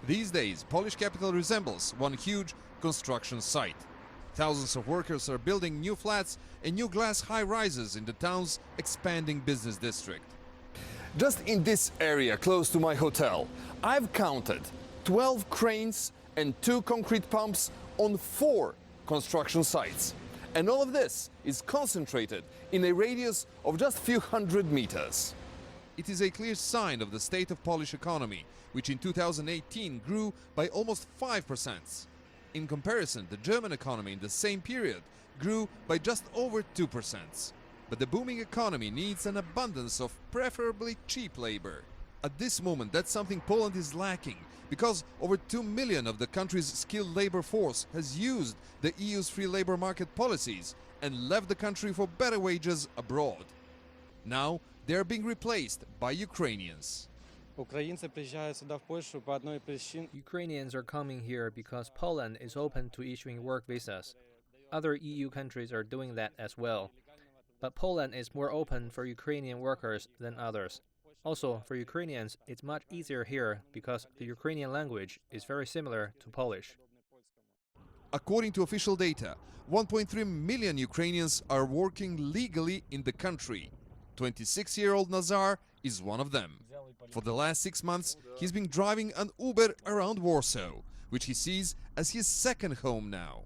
These days, Polish capital resembles one huge construction site. Thousands of workers are building new flats and new glass high-rises in the town's expanding business district. Just in this area close to my hotel, I've counted 12 cranes and 2 concrete pumps on 4 construction sites. And all of this is concentrated in a radius of just a few hundred meters. It is a clear sign of the state of Polish economy, which in 2018 grew by almost 5%. In comparison, the German economy in the same period grew by just over 2%. But the booming economy needs an abundance of preferably cheap labor. At this moment, that's something Poland is lacking, because over 2 million of the country's skilled labor force has used the EU's free labor market policies and left the country for better wages abroad. Now they are being replaced by Ukrainians. Ukrainians are coming here because Poland is open to issuing work visas. Other EU countries are doing that as well. But Poland is more open for Ukrainian workers than others. Also, for Ukrainians, it's much easier here because the Ukrainian language is very similar to Polish. According to official data, 1.3 million Ukrainians are working legally in the country. 26-year-old Nazar is one of them. For the last 6 months, he's been driving an Uber around Warsaw, which he sees as his second home now.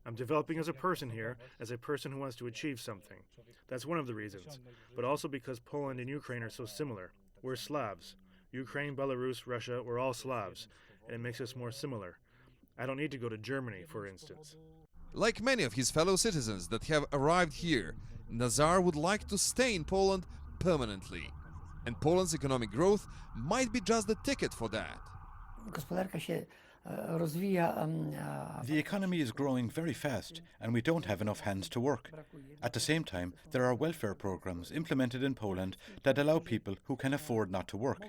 I'm developing as a person here, as a person who wants to achieve something. That's one of the reasons, but also because Poland and Ukraine are so similar. We're Slavs. Ukraine, Belarus, Russia, we're all Slavs, and it makes us more similar. I don't need to go to Germany, for instance. Like many of his fellow citizens that have arrived here, Nazar would like to stay in Poland permanently. And Poland's economic growth might be just the ticket for that. The economy is growing very fast, and we don't have enough hands to work. At the same time, there are welfare programs implemented in Poland that allow people who can afford not to work.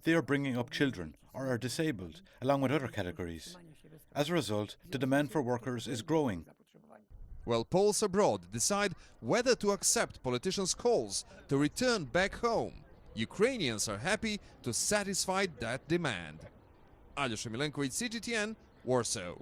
They are bringing up children or are disabled, along with other categories. As a result, the demand for workers is growing. While Poles abroad decide whether to accept politicians' calls to return back home, Ukrainians are happy to satisfy that demand. Milenkovic, CGTN, Warsaw.